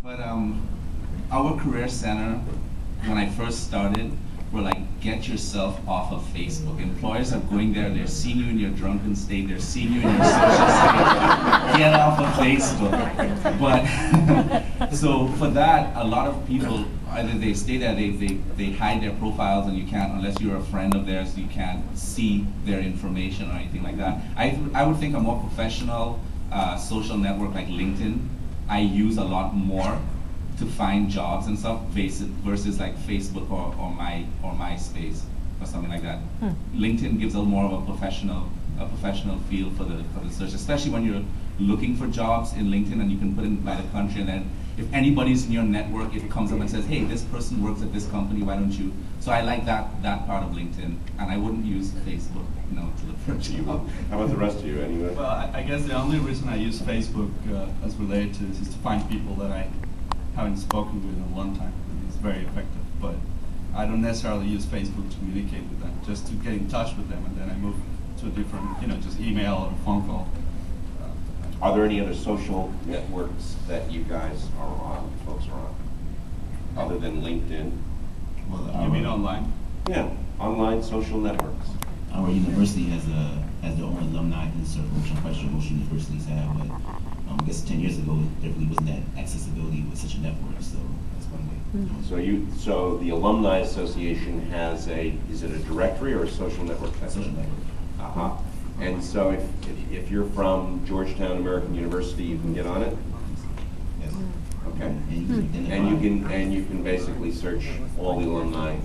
But our career center, when I first started, were like, get yourself off of Facebook. Employers are going there, they're seeing you in your drunken state, they're seeing you in your social state. Get off of Facebook. But, so for that, a lot of people, either they stay there, they hide their profiles, and you can't, unless you're a friend of theirs, you can't see their information or anything like that. I would think a more professional social network like LinkedIn, I use a lot more to find jobs and stuff versus like Facebook or MySpace or something like that. LinkedIn gives a more of a professional feel for the search, especially when you're looking for jobs in LinkedIn, and you can put in by the country, and then if anybody's in your network, it comes up and says, hey, this person works at this company, why don't you? So I like that part of LinkedIn, and I wouldn't use Facebook, to look for a job. How about the rest of you, anyway? Well, I guess the only reason I use Facebook as related to this is to find people that I haven't spoken with in a long time. It's very effective, but I don't necessarily use Facebook to communicate with them, just to get in touch with them, and then I move to a different, just email or phone call. Are there any other social networks that you guys are on, folks are on, other than LinkedIn? Well, you mean online? Yeah, online social networks. Our university has their own alumni circle, which I'm quite sure most universities have, but I guess 10 years ago, there really wasn't that accessibility with such a network, so that's one way. So the Alumni Association has is it a directory or a social network? Social network. And so if you're from Georgetown American University, you can get on it? Yes. Okay. And you can basically search all the alumni.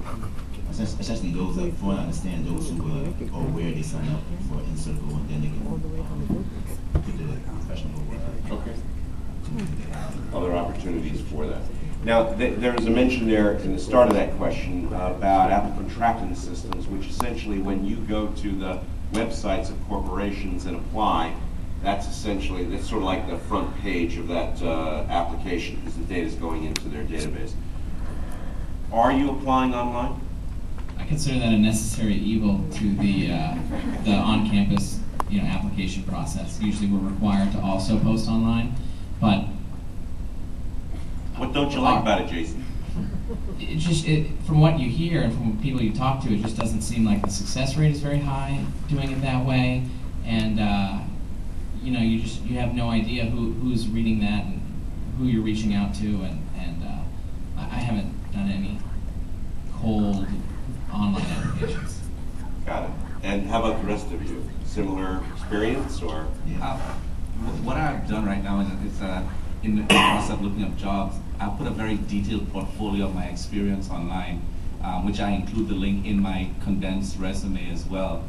Essentially those, from what I understand, those who are aware they sign up for InCircle, and then they can put the professional Okay. Other opportunities for that. Now, there was a mention there in the start of that question about applicant tracking systems, which essentially, when you go to the websites of corporations and apply, that's sort of like the front page of that application, because the data is going into their database. Are you applying online? I consider that a necessary evil to the on-campus application process. Usually we're required to also post online, but what don't you like about it, Jason? It's just, from what you hear and from people you talk to, it just doesn't seem like the success rate is very high doing it that way, and you have no idea who's reading that and who you're reaching out to, and I haven't done any cold online applications. Got it. And how about the rest of you? Similar experience, or? What I've done right now is in the process of looking up jobs, I put a very detailed portfolio of my experience online, which I include the link in my condensed resume as well.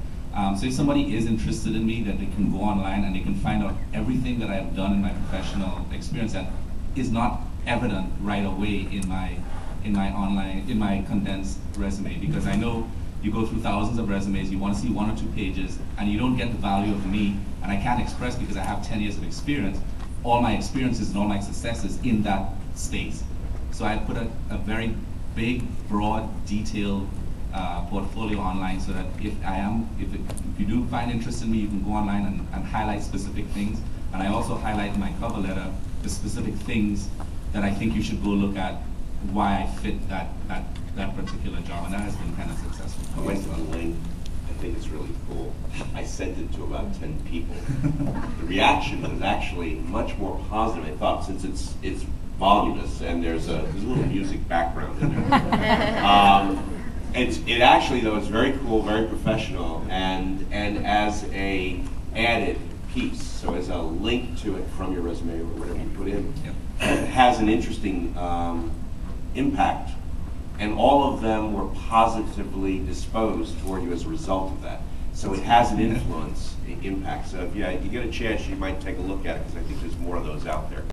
So if somebody is interested in me, that they can go online and they can find out everything that I've done in my professional experience that is not evident right away in my condensed resume, because I know you go through thousands of resumes, you want to see 1 or 2 pages, and you don't get the value of me, and I can't express, because I have 10 years of experience, all my experiences and all my successes in that space. So I put a very big, broad, detailed portfolio online, so that if you do find interest in me, you can go online and highlight specific things. And I also highlight in my cover letter the specific things that I think you should go look at, why I fit that particular job, and that has been kind of successful. I went to the link. I think it's really cool. I sent it to about 10 people. The reaction was actually much more positive than I thought, since it's voluminous and there's a little music background in there. It actually, though, it's very cool, very professional, and as a added piece, so as a link to it from your resume or whatever you put in, it has an interesting impact, and all of them were positively disposed toward you as a result of that. So it has an influence, impact. So if you get a chance, you might take a look at it, because I think there's more of those out there.